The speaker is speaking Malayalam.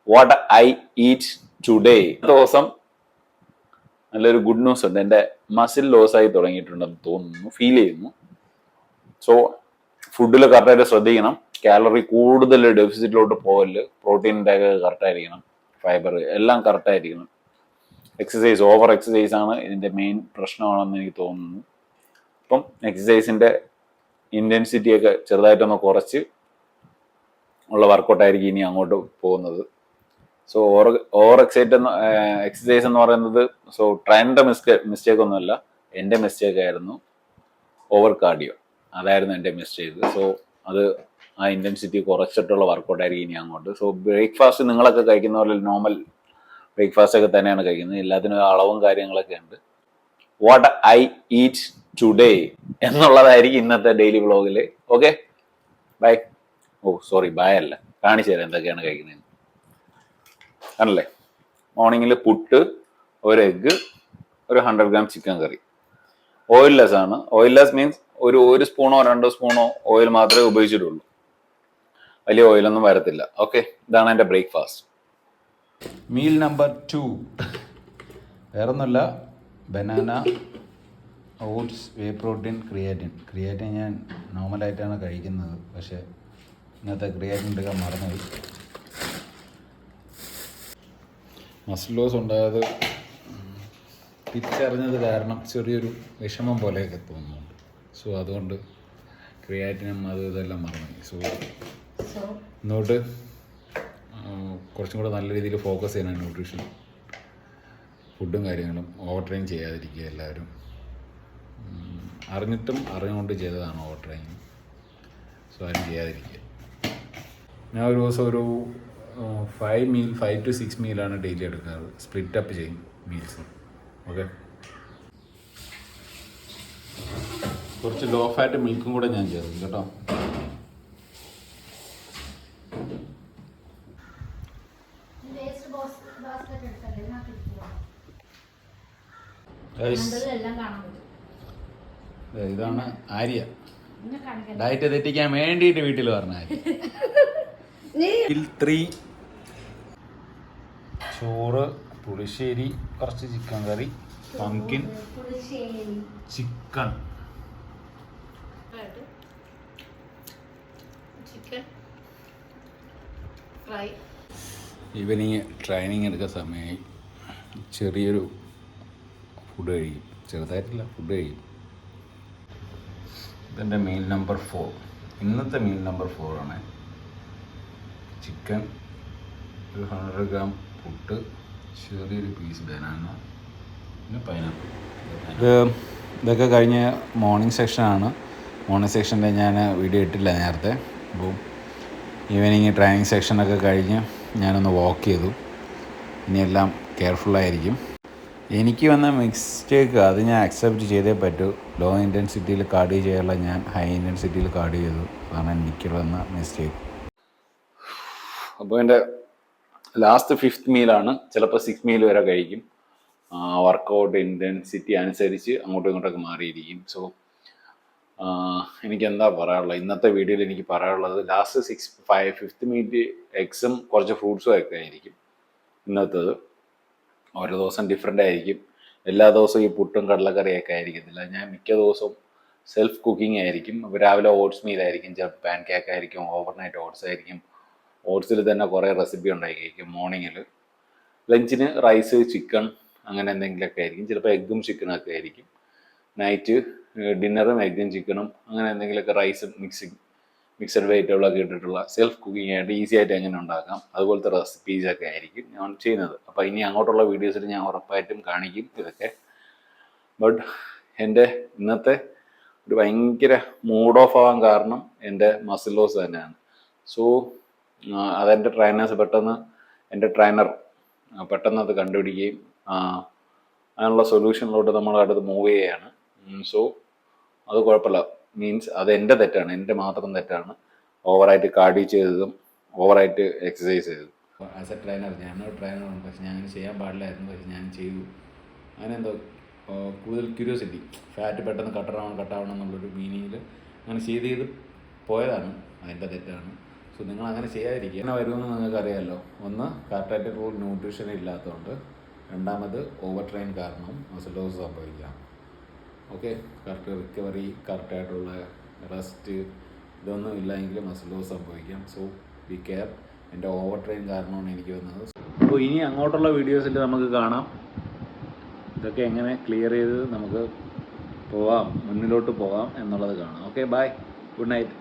What I eat today. ദിവസം നല്ലൊരു ഗുഡ് ന്യൂസ് ഉണ്ട്. എൻ്റെ മസിൽ ലോസ് ആയി തുടങ്ങിയിട്ടുണ്ടെന്ന് തോന്നുന്നു, ഫീൽ ചെയ്യുന്നു. സോ ഫുഡിൽ കറക്റ്റായിട്ട് ശ്രദ്ധിക്കണം. കാലറി കൂടുതൽ ഡെഫിസിറ്റിലോട്ട് പോകല്. പ്രോട്ടീൻ ഇൻടേക്ക് കറക്റ്റ് ആയിരിക്കണം. ഫൈബർ എല്ലാം കറക്റ്റ് ആയിരിക്കണം. എക്സസൈസ്, ഓവർ എക്സസൈസ് ആണ് ഇതിന്റെ മെയിൻ പ്രശ്നമാണെന്ന് എനിക്ക് തോന്നുന്നു. അപ്പം എക്സസൈസിന്റെ ഇന്റൻസിറ്റി ഒക്കെ ചെറുതായിട്ടൊന്ന് കുറച്ച് ഉള്ള വർക്കൗട്ടായിരിക്കും ഇനി അങ്ങോട്ട് പോകുന്നത്. സോ ഓവർ എക്സസൈസ് എന്ന് പറയുന്നത് ട്രെയിനിന്റെ മിസ്റ്റേക്ക് ഒന്നുമല്ല, എൻ്റെ മിസ്റ്റേക്ക് ആയിരുന്നു. ഓവർ കാർഡിയോ, അതായിരുന്നു എൻ്റെ മിസ്റ്റേക്ക്. അത് ആ ഇന്റൻസിറ്റി കുറച്ചിട്ടുള്ള വർക്കൗട്ടായിരിക്കും ഇനി അങ്ങോട്ട്. ബ്രേക്ക്ഫാസ്റ്റ് നിങ്ങളൊക്കെ കഴിക്കുന്ന പോലെ നോർമൽ ബ്രേക്ക്ഫാസ്റ്റ് ഒക്കെ തന്നെയാണ് കഴിക്കുന്നത്. എല്ലാത്തിനും അളവും കാര്യങ്ങളൊക്കെ ഉണ്ട്. വാട്ട് ഐ ഈറ്റ് ടുഡേ എന്നുള്ളതായിരിക്കും ഇന്നത്തെ ഡെയിലി വ്ളോഗില്. Okay, bye. ബൈ അല്ല, കാണിച്ചു തരാം എന്തൊക്കെയാണ് കഴിക്കുന്നത്. ആണല്ലേ, മോർണിംഗിൽ പുട്ട്, ഒരു എഗ്ഗ്, ഒരു 100 ഗ്രാം ചിക്കൻ കറി. ഓയിൽലെസ് ആണ്. ഓയിൽലെസ് മീൻസ് ഒരു സ്പൂണോ 2 സ്പൂണോ ഓയിൽ മാത്രമേ ഉപയോഗിച്ചിട്ടുള്ളൂ. വലിയ ഓയിലൊന്നും വരത്തില്ല. ഓക്കെ, ഇതാണ് എൻ്റെ ബ്രേക്ക്ഫാസ്റ്റ്. മീൽ നമ്പർ 2 വേറൊന്നുമല്ല, ബനാന, ഓട്സ്, വേ പ്രോട്ടീൻ, ക്രിയാറ്റിൻ ഞാൻ നോർമലായിട്ടാണ് കഴിക്കുന്നത്. പക്ഷേ ഇന്നത്തെ ക്രിയാറ്റിൻ എടുക്കാൻ മറന്നുപോയി. മസിൽ ലോസ് ഉണ്ടായത് തിരിച്ചറിഞ്ഞത് കാരണം ചെറിയൊരു വിഷമം പോലെയൊക്കെ തോന്നുന്നുണ്ട്. അതുകൊണ്ട് ക്രിയാറ്റിനും ഇതെല്ലാം മറന്നുപോയി. ഇന്നോട്ട് കുറച്ചും കൂടെ നല്ല രീതിയിൽ ഫോക്കസ് ചെയ്യണം ന്യൂട്രീഷൻ, ഫുഡും കാര്യങ്ങളും. ഓവർ ട്രെയിൻ ചെയ്യാതിരിക്കുക എല്ലാവരും. അറിഞ്ഞിട്ടും അറിഞ്ഞുകൊണ്ട് ചെയ്തതാണ് ഓവർ ട്രെയിൻ. ആരും ചെയ്യാതിരിക്കുക. ഞാൻ ഒരു ദിവസം ഒരു 5 to 6 മീലാണ് ഡെയിലി എടുക്കാറ്. സ്പ്ലിറ്റ് അപ്പ് ചെയ്യും മീൽസ്. ഓക്കെ, കുറച്ച് ലോ ഫാറ്റ് മിൽക്കും കൂടെ ഞാൻ ചേർക്കും കേട്ടോ. ഇതാണ് ആര്യ, ഡയറ്റ് തെറ്റിക്കാൻ വേണ്ടിയിട്ട് വീട്ടിൽ പറഞ്ഞ ആര്യ. 3 ചോറ്, പുളിശ്ശേരി, കുറച്ച് chicken curry, pumpkin chicken fry. Evening training എടുക്കുന്ന സമയമായി. ചെറിയൊരു ഫുഡ് കഴിക്കും, ചെറുതായിട്ടില്ല, ഫുഡ് കഴിക്കും. ഇതെൻ്റെ മീൽ നമ്പർ 4. ഇന്നത്തെ മീൽ നമ്പർ 4 ആണ്. ചിക്കൻ, ഒരു 100 ഗ്രാം പുട്ട്, ചെറിയൊരു പീസ് ബനാന, പിന്നെ പൈനാപ്പിൾ. ഇതൊക്കെ കഴിഞ്ഞ മോർണിംഗ് സെക്ഷനാണ്. മോർണിംഗ് സെക്ഷൻ്റെ ഞാൻ വീഡിയോ ഇട്ടില്ല നേരത്തെ. അപ്പോൾ ഈവനിങ് ട്രെയിനിങ് സെക്ഷനൊക്കെ കഴിഞ്ഞ് ഞാനൊന്ന് വാക്ക് ചെയ്തു. ഇനിയെല്ലാം കെയർഫുള്ളായിരിക്കും. എനിക്ക് വന്ന മിസ്റ്റേക്ക് അത് ഞാൻ അക്സെപ്റ്റ് ചെയ്തേ പറ്റൂ. ലോ ഇൻറ്റൻസിറ്റിയിൽ കാർഡിയോ ചെയ്യാനുള്ള ഞാൻ ഹൈ ഇൻറ്റൻസിറ്റിയിൽ കാർഡിയോ ചെയ്തു. അതാണ് എനിക്ക് വന്ന മിസ്റ്റേക്ക്. അപ്പോൾ എൻ്റെ ലാസ്റ്റ് 5th മീലാണ്. ചിലപ്പോൾ 6 മീൽ വരെ കഴിക്കും. വർക്കൗട്ട് ഇൻറ്റൻസിറ്റി അനുസരിച്ച് അങ്ങോട്ടും ഇങ്ങോട്ടൊക്കെ മാറിയിരിക്കും. എനിക്ക് എന്താ പറയാനുള്ളത്, ഇന്നത്തെ വീഡിയോയിൽ എനിക്ക് പറയാനുള്ളത്, ലാസ്റ്റ് 5th മീറ്റ് എഗ്സും കുറച്ച് ഫ്രൂട്ട്സും ഒക്കെ ആയിരിക്കും ഇന്നത്തേത്. ഓരോ ദിവസം ഡിഫറെൻ്റ് ആയിരിക്കും. എല്ലാ ദിവസവും ഈ പുട്ടും കടലക്കറിയൊക്കെ ആയിരിക്കത്തില്ല. ഞാൻ മിക്ക ദിവസവും സെൽഫ് കുക്കിംഗ് ആയിരിക്കും. അപ്പോൾ രാവിലെ ഓട്സ് മീലായിരിക്കും, ചിലപ്പോൾ പാൻ കേക്ക് ആയിരിക്കും, ഓവർനൈറ്റ് ഓട്സ് ആയിരിക്കും. ഓട്സിൽ തന്നെ കുറേ റെസിപ്പി ഉണ്ടായിരിക്കും. മോർണിംഗിൽ ലഞ്ചിന് റൈസ്, ചിക്കൻ, അങ്ങനെ എന്തെങ്കിലുമൊക്കെ ആയിരിക്കും. ചിലപ്പോൾ എഗ്ഗും ചിക്കനൊക്കെ ആയിരിക്കും. നൈറ്റ് ഡിന്നറും എഗ്ഗും ചിക്കനും, അങ്ങനെ എന്തെങ്കിലുമൊക്കെ റൈസും മിക്സഡ് വെജിറ്റബിളൊക്കെ ഇട്ടിട്ടുള്ള സെൽഫ് കുക്കിംഗ് ആയിട്ട് ഈസി ആയിട്ട് എങ്ങനെ ഉണ്ടാക്കാം അതുപോലത്തെ റെസിപ്പീസൊക്കെ ആയിരിക്കും ഞാൻ ചെയ്യുന്നത്. അപ്പോൾ ഇനി അങ്ങോട്ടുള്ള വീഡിയോസിൽ ഞാൻ ഉറപ്പായിട്ടും കാണിക്കും ഇതൊക്കെ. ബട്ട് എൻ്റെ ഇന്നത്തെ ഒരു ഭയങ്കര മൂഡ് ഓഫ് ആവാൻ കാരണം എൻ്റെ മസിൽ ലോസ് തന്നെയാണ്. അതെൻ്റെ ട്രെയിനേഴ്സ് എൻ്റെ ട്രെയിനർ പെട്ടെന്ന് അത് കണ്ടുപിടിക്കുകയും അതിനുള്ള സൊല്യൂഷനിലോട്ട് നമ്മൾ അടുത്ത് മൂവ് ചെയ്യുകയാണ്. അത് കുഴപ്പമില്ല. മീൻസ് അത് എൻ്റെ തെറ്റാണ്, എൻ്റെ മാത്രം തെറ്റാണ്. ഓവറായിട്ട് കാർഡിയോ ചെയ്തതും ഓവറായിട്ട് എക്സസൈസ് ചെയ്തതും. ആസ് എ ട്രെയിനർ, ഞാനൊരു ട്രെയിനറാണ്, പക്ഷെ ഞാൻ അങ്ങനെ ചെയ്യാൻ പാടില്ലായിരുന്നു. പക്ഷെ ഞാൻ ചെയ്തു. അങ്ങനെ എന്തോ കൂടുതൽ ക്യൂരിയോസിറ്റി, ഫാറ്റ് പെട്ടെന്ന് കട്ടാവണം എന്നുള്ളൊരു മീനിങ്ങിൽ അങ്ങനെ ചെയ്ത് പോയതാണ്. അതിൻ്റെ തെറ്റാണ്. സോ നിങ്ങൾ അങ്ങനെ ചെയ്യാതിരിക്കുക. അങ്ങനെ വരുമെന്ന് നിങ്ങൾക്ക് അറിയാമല്ലോ. ഒന്ന്, കറക്റ്റായിട്ട് ന്യൂട്രീഷൻ ഇല്ലാത്തതുകൊണ്ട്, രണ്ടാമത് ഓവർ ട്രെയിൻ കാരണം മസിൽ ലോസ് സംഭവിക്കാം. ഓക്കെ, കറക്റ്റ് റിക്കവറി, കറക്റ്റായിട്ടുള്ള റെസ്റ്റ് ഇതൊന്നും ഇല്ലെങ്കിൽ മസിൽ ലോസ് സംഭവിക്കാം. So B care. എൻ്റെ ഓവർ ട്രെയിൻ കാരണമാണ് എനിക്ക് വന്നത്. അപ്പോൾ ഇനി അങ്ങോട്ടുള്ള വീഡിയോസിൽ നമുക്ക് കാണാം, ഇതൊക്കെ എങ്ങനെ ക്ലിയർ ചെയ്ത് നമുക്ക് മുന്നിലോട്ട് പോകാം എന്നുള്ളത് കാണാം. Okay, bye, good night.